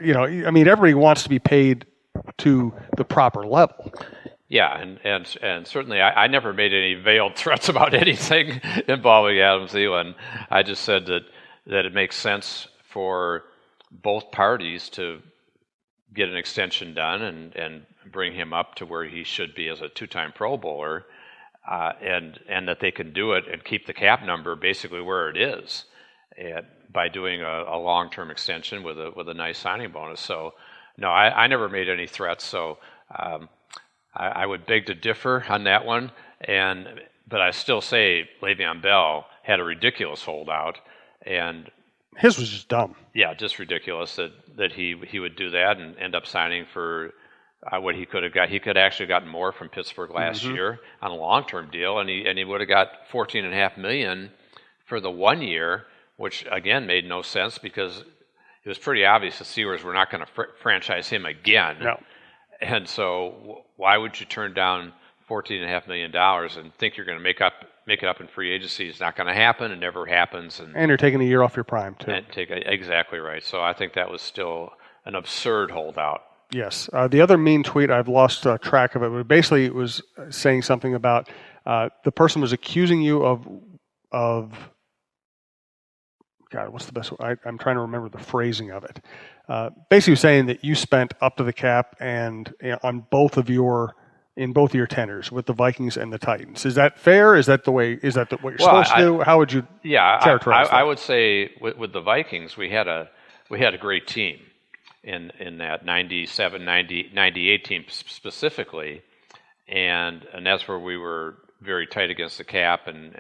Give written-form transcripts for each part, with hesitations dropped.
I mean, everybody wants to be paid to the proper level. Yeah, and certainly I never made any veiled threats about anything involving Adam Thielen. I just said that it makes sense for both parties to get an extension done and bring him up to where he should be as a two-time Pro Bowler, and that they can do it and keep the cap number basically where it is by doing a long-term extension with a nice signing bonus. So, no, I never made any threats. So I would beg to differ on that one. But I still say Le'Veon Bell had a ridiculous holdout, and his was just dumb. Yeah, just ridiculous that he would do that and end up signing for what he could have got. He could have actually gotten more from Pittsburgh last year on a long-term deal, and he would have got $14.5 million for the 1 year, which again made no sense because it was pretty obvious the Steelers were not going to franchise him again. No. And so why would you turn down $14.5 million and think you're going to make it up in free agency? It's not going to happen. It never happens. And you're taking a year off your prime, too. Exactly right. So I think that was still an absurd holdout. Yes. The other mean tweet, I've lost track of it, but basically it was saying something about the person was accusing you of God, what's the best way? I'm trying to remember the phrasing of it. Basically saying that you spent up to the cap and on both of your tenors with the Vikings and the Titans. Is that fair? Is that what you're supposed to do? How would you characterize that? I would say with the Vikings, we had a great team in that 97, 90, 98 team specifically, and that's where we were very tight against the cap and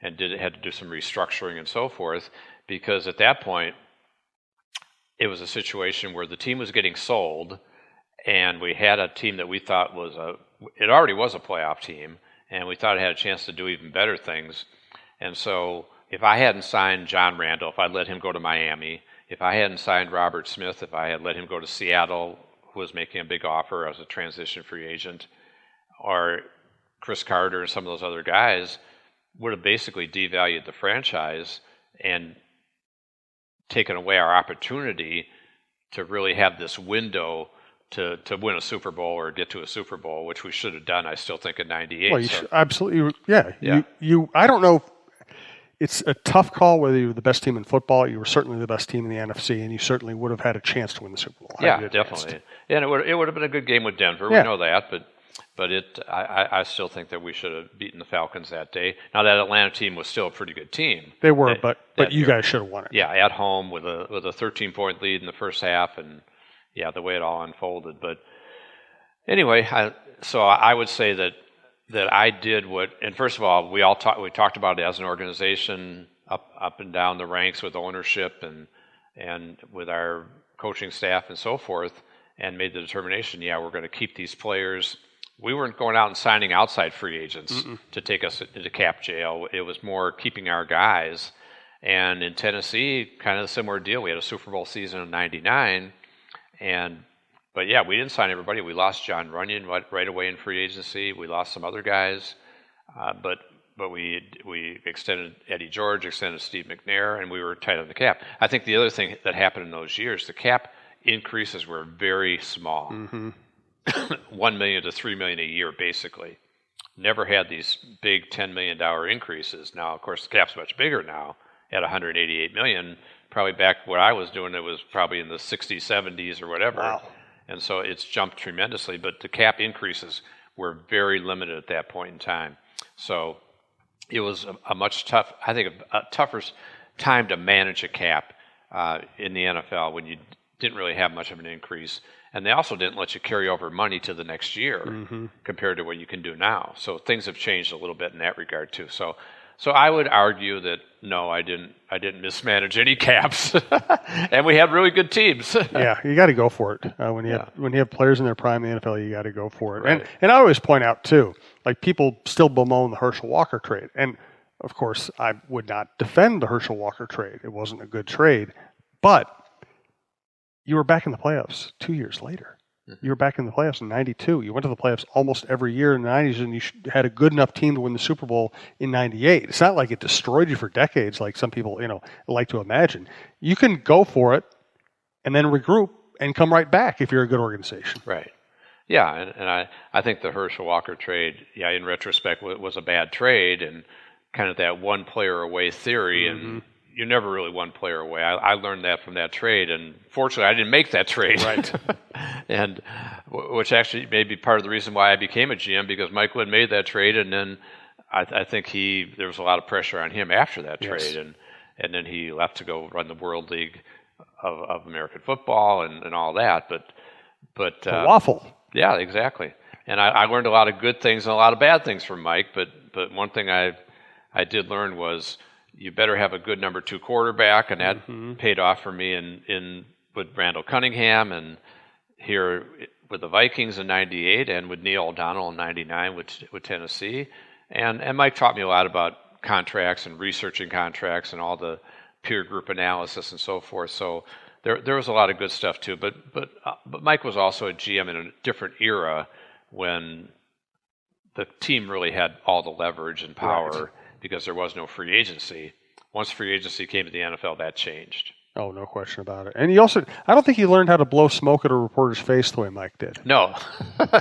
had to do some restructuring and so forth, because at that point it was a situation where the team was getting sold, and we had a team that we thought it already was a playoff team, and we thought it had a chance to do even better things. And so if I hadn't signed John Randall, if I'd let him go to Miami, if I hadn't signed Robert Smith, if I had let him go to Seattle, who was making a big offer as a transition free agent, or Chris Carter and some of those other guys, would have basically devalued the franchise and taken away our opportunity to really have this window to win a Super Bowl or get to a Super Bowl, which we should have done, I still think, in 98. Well, absolutely, yeah. I don't know. It's a tough call whether you were the best team in football. You were certainly the best team in the NFC, and you certainly would have had a chance to win the Super Bowl. Yeah, definitely. And it would have been a good game with Denver. Yeah. We know that, but I still think that we should have beaten the Falcons that day. Now, that Atlanta team was still a pretty good team. They were, but you guys should have won it. Yeah, at home with a 13-point lead in the first half, and the way it all unfolded. But anyway, I would say that I did what. And first of all, we talked about it as an organization, up and down the ranks with ownership and with our coaching staff and so forth, and made the determination. We're going to keep these players. We weren't going out and signing outside free agents to take us into cap jail. It was more keeping our guys. And in Tennessee, kind of a similar deal. We had a Super Bowl season in '99, but we didn't sign everybody. We lost John Runyon right away in free agency. We lost some other guys, but we extended Eddie George, extended Steve McNair, and we were tight on the cap. I think the other thing that happened in those years, the cap increases were very small. $1 million to $3 million a year, basically. Never had these big $10 million increases. Now, of course, the cap's much bigger now at $188 million. Probably back when I was doing it was probably in the 60s, 70s, or whatever. Wow. And so it's jumped tremendously, but the cap increases were very limited at that point in time. So it was a tougher time to manage a cap in the NFL when you didn't really have much of an increase. And they also didn't let you carry over money to the next year compared to what you can do now. So things have changed a little bit in that regard too. So I would argue that no, I didn't mismanage any caps, and we had really good teams. Yeah, you got to go for it when you have players in their prime in the NFL. You got to go for it. Right. And I always point out too, like people still bemoan the Herschel Walker trade, and of course I would not defend the Herschel Walker trade. It wasn't a good trade, but you were back in the playoffs 2 years later. You were back in the playoffs in '92. You went to the playoffs almost every year in the '90s, and you had a good enough team to win the Super Bowl in '98. It's not like it destroyed you for decades, like some people like to imagine. You can go for it and then regroup and come right back if you're a good organization. Right. Yeah, and I think the Herschel Walker trade, in retrospect, was a bad trade, and kind of that one player away theory, and you're never really one player away. I learned that from that trade, and fortunately, I didn't make that trade. Right. And which actually may be part of the reason why I became a GM, because Mike Lynn made that trade, and then I think there was a lot of pressure on him after that trade, and then he left to go run the World League of American football and all that. But waffle. Yeah, exactly. And I learned a lot of good things and a lot of bad things from Mike. But one thing I did learn was you better have a good number 2 quarterback, and that paid off for me in with Randall Cunningham, and here with the Vikings in '98, and with Neil O'Donnell in '99 with Tennessee. And Mike taught me a lot about contracts and researching contracts and all the peer group analysis and so forth. So there was a lot of good stuff too. But Mike was also a GM in a different era when the team really had all the leverage and power because there was no free agency. Once free agency came to the NFL, that changed. Oh, no question about it. And he also, I don't think he learned how to blow smoke at a reporter's face the way Mike did. No.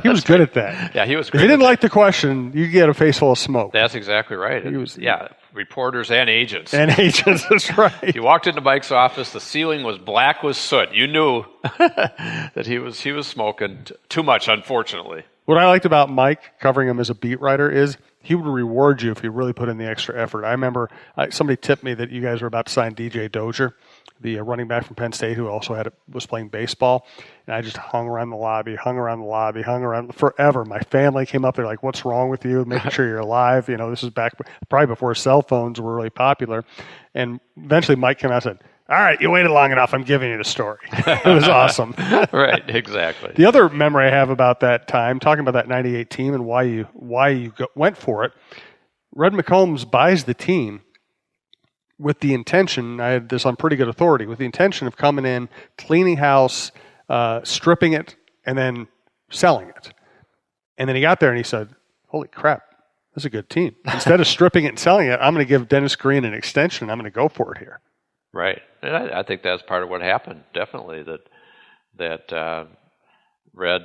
He was good at that. Yeah, he was good. If he didn't like the question, you get a face full of smoke. That's exactly right. He was, reporters and agents. And agents, that's right. You walked into Mike's office, the ceiling was black with soot. You knew that he was smoking too much, unfortunately. What I liked about Mike, covering him as a beat writer, is he would reward you if you really put in the extra effort. I remember somebody tipped me that you guys were about to sign DJ Dozier, the running back from Penn State who also was playing baseball. And I just hung around the lobby forever. My family came up there like, what's wrong with you? Making sure you're alive. You know, this is back probably before cell phones were really popular. And eventually Mike came out and said, all right, you waited long enough. I'm giving you the story. It was awesome. Right, exactly. The other memory I have about that time, talking about that 98 team and why you went for it, Red McCombs buys the team with the intention, I had this on pretty good authority, with the intention of coming in, cleaning house, stripping it, and then selling it. And then he got there and he said, holy crap, this is a good team. Instead of stripping it and selling it, I'm going to give Dennis Green an extension. I'm going to go for it here. Right. And I think that's part of what happened, definitely, that Red,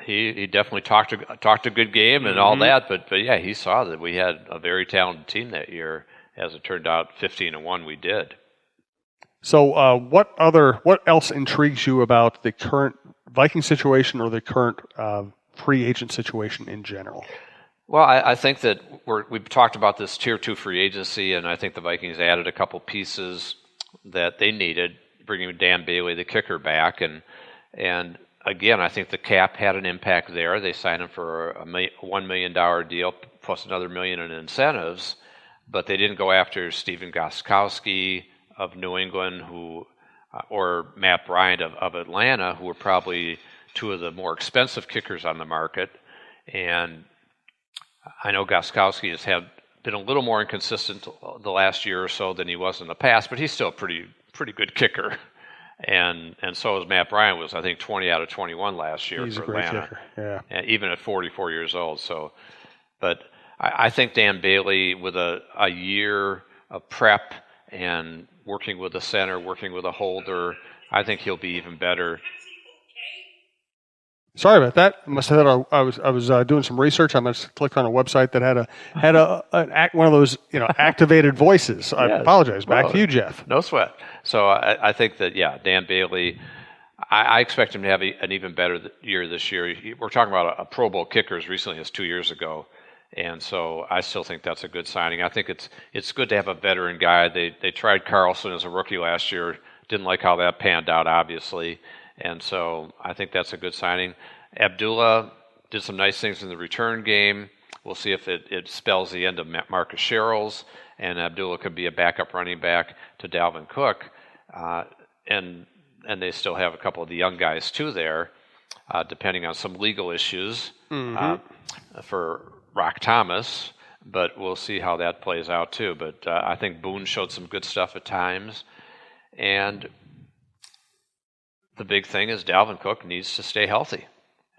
he definitely talked a good game and all that, but yeah, he saw that we had a very talented team that year. As it turned out, 15-1 we did. So what else intrigues you about the current Viking situation or the current free agent situation in general? Well, I think that we've talked about this Tier 2 free agency, and I think the Vikings added a couple pieces that they needed, bringing Dan Bailey, the kicker, back. And again, I think the cap had an impact there. They signed him for a $1 million deal plus another $1 million in incentives, but they didn't go after Stephen Gostkowski of New England or Matt Bryant of Atlanta, who were probably two of the more expensive kickers on the market. And I know Gostkowski has been a little more inconsistent the last year or so than he was in the past, but he's still a pretty good kicker. And so is Matt Bryant, was I think 20 out of 21 last year for Atlanta. Kicker. Yeah. And even at 44 years old. So, but I think Dan Bailey, with a year of prep and working with a center, working with a holder, I think he'll be even better. Sorry about that. I must have had I was doing some research. I must have clicked on a website that had one of those activated voices. I apologize. Back to you, Jeff. No sweat. So I think that Dan Bailey, I expect him to have an even better year this year. We're talking about a Pro Bowl kicker as recently as 2 years ago, and so I still think that's a good signing. I think it's good to have a veteran guy. They tried Carlson as a rookie last year. Didn't like how that panned out, obviously. And so I think that's a good signing. Abdullah did some nice things in the return game. We'll see if it spells the end of Marcus Sherrills, and Abdullah could be a backup running back to Dalvin Cook. And they still have a couple of the young guys, too, there, depending on some legal issues for Rock Thomas. But we'll see how that plays out, too. But I think Boone showed some good stuff at times. And the big thing is Dalvin Cook needs to stay healthy.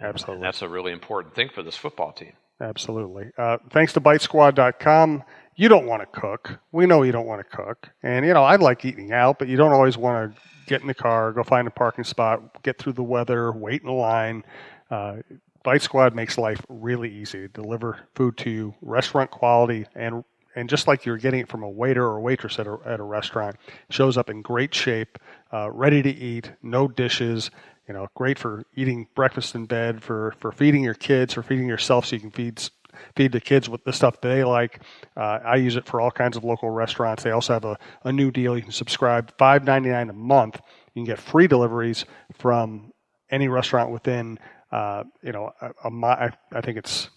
Absolutely. And that's a really important thing for this football team. Absolutely. Thanks to BiteSquad.com. you don't want to cook. We know you don't want to cook. And, I like eating out, but you don't always want to get in the car, go find a parking spot, get through the weather, wait in a line. Bite Squad makes life really easy to deliver food to you, restaurant quality, and just like you're getting it from a waiter or waitress at a restaurant. It shows up in great shape, ready to eat, no dishes. Great for eating breakfast in bed, for feeding your kids, for feeding yourself so you can feed the kids with the stuff they like. I use it for all kinds of local restaurants. They also have a new deal. You can subscribe $5.99 a month. You can get free deliveries from any restaurant within, I think it's,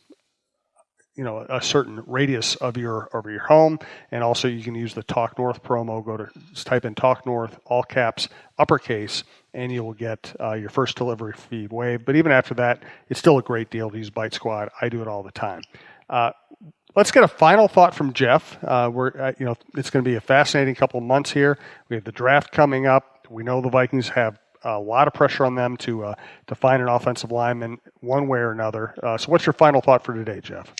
a certain radius of your home. And also you can use the TALKNORTH promo. Just type in TALKNORTH, all caps, uppercase, and you will get your first delivery fee waived. But even after that, it's still a great deal to use Bite Squad. I do it all the time. Let's get a final thought from Jeff. It's going to be a fascinating couple of months here. We have the draft coming up. We know the Vikings have a lot of pressure on them to find an offensive lineman one way or another. So what's your final thought for today, Jeff?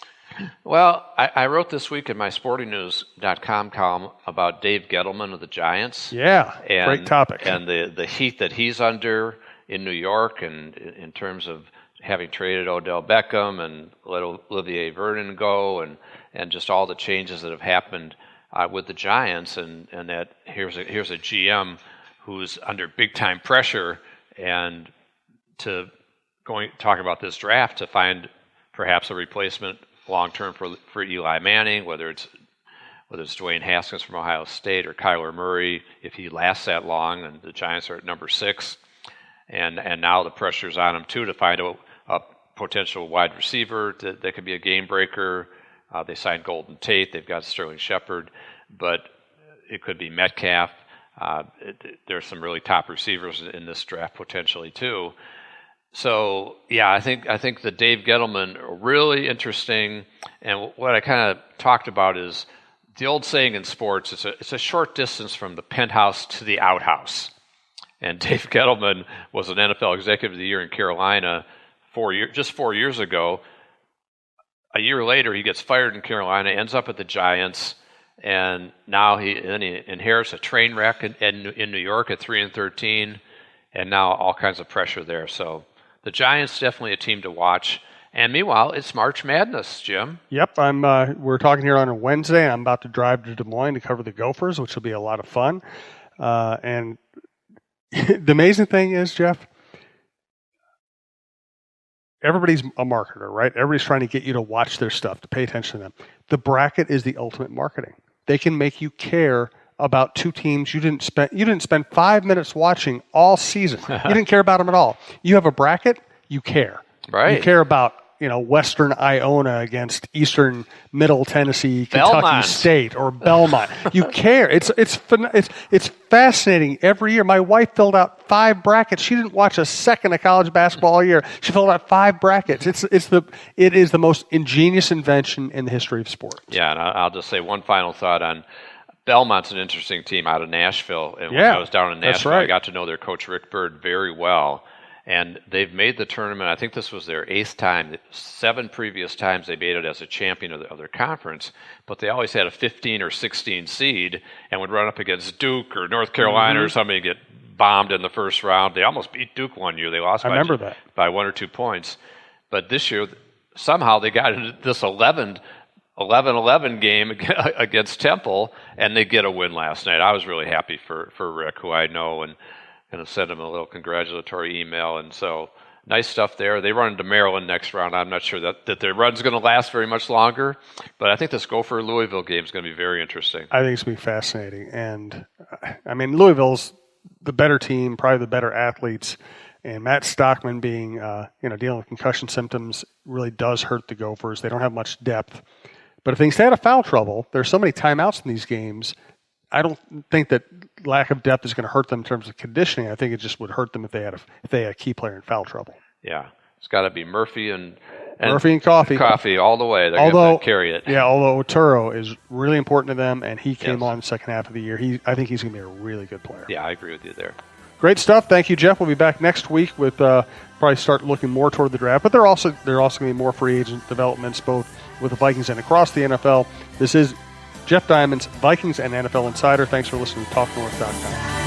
Well, I wrote this week in my sportingnews.com column about Dave Gettleman of the Giants. Yeah, great topic. And the heat that he's under in New York, and in terms of having traded Odell Beckham and let Olivier Vernon go, and just all the changes that have happened with the Giants, and that here's a GM who's under big time pressure, and talking about this draft to find perhaps a replacement long term for Eli Manning, whether it's Dwayne Haskins from Ohio State or Kyler Murray, if he lasts that long, and the Giants are at number 6, and now the pressure's on him too to find a potential wide receiver that could be a game breaker. They signed Golden Tate, they've got Sterling Shepard, but it could be Metcalf. There's some really top receivers in this draft potentially too. So yeah, I think the Dave Gettleman really interesting, and what I kind of talked about is the old saying in sports: it's a short distance from the penthouse to the outhouse. And Dave Gettleman was an NFL Executive of the Year in Carolina 4 years ago. A year later, he gets fired in Carolina, ends up at the Giants, and now he inherits a train wreck in New York at 3-13, and now all kinds of pressure there. So the Giants definitely a team to watch. And meanwhile, it's March Madness, Jim. Yep, we're talking here on a Wednesday. I'm about to drive to Des Moines to cover the Gophers, which will be a lot of fun. And the amazing thing is, Jeff, everybody's a marketer, right? Everybody's trying to get you to watch their stuff, to pay attention to them. The bracket is the ultimate marketing. They can make you care about two teams you didn't spend 5 minutes watching all season. You didn't care about them at all. You have a bracket, you care. Right. You care about Western Iona against Eastern Middle Tennessee, Kentucky Belmont State, or Belmont. You care. It's fascinating every year. My wife filled out 5 brackets. She didn't watch a second of college basketball all year. She filled out 5 brackets. It is the most ingenious invention in the history of sport. Yeah, and I'll just say one final thought on Belmont's an interesting team out of Nashville. And when I was down in Nashville, I got to know their coach Rick Byrd very well. And they've made the tournament. I think this was their 8th time. 7 previous times they made it as a champion of their conference, but they always had a 15 or 16 seed and would run up against Duke or North Carolina or somebody and get bombed in the first round. They almost beat Duke one year. They lost by 1 or 2 points. But this year, somehow they got into this 11-11 game against Temple, and they get a win last night. I was really happy for Rick, who I know, and going to send him a little congratulatory email. And so nice stuff there. They run into Maryland next round. I'm not sure that their run's going to last very much longer, but I think this Gopher-Louisville game is going to be very interesting. I think it's going to be fascinating. And, Louisville's the better team, probably the better athletes, and Matt Stockman being, dealing with concussion symptoms really does hurt the Gophers. They don't have much depth. But if they stay out of foul trouble, there's so many timeouts in these games, I don't think that lack of depth is going to hurt them in terms of conditioning. I think it just would hurt them if they had a key player in foul trouble. Yeah, it's got to be Murphy and Coffee. Coffee all the way. They're going to carry it. Yeah, although Otero is really important to them, and he came on the second half of the year. I think he's going to be a really good player. Yeah, I agree with you there. Great stuff. Thank you, Jeff. We'll be back next week with probably start looking more toward the draft, but there are also going to be more free agent developments both with the Vikings and across the NFL. This is Jeff Diamond's Vikings and NFL Insider. Thanks for listening to TalkNorth.com.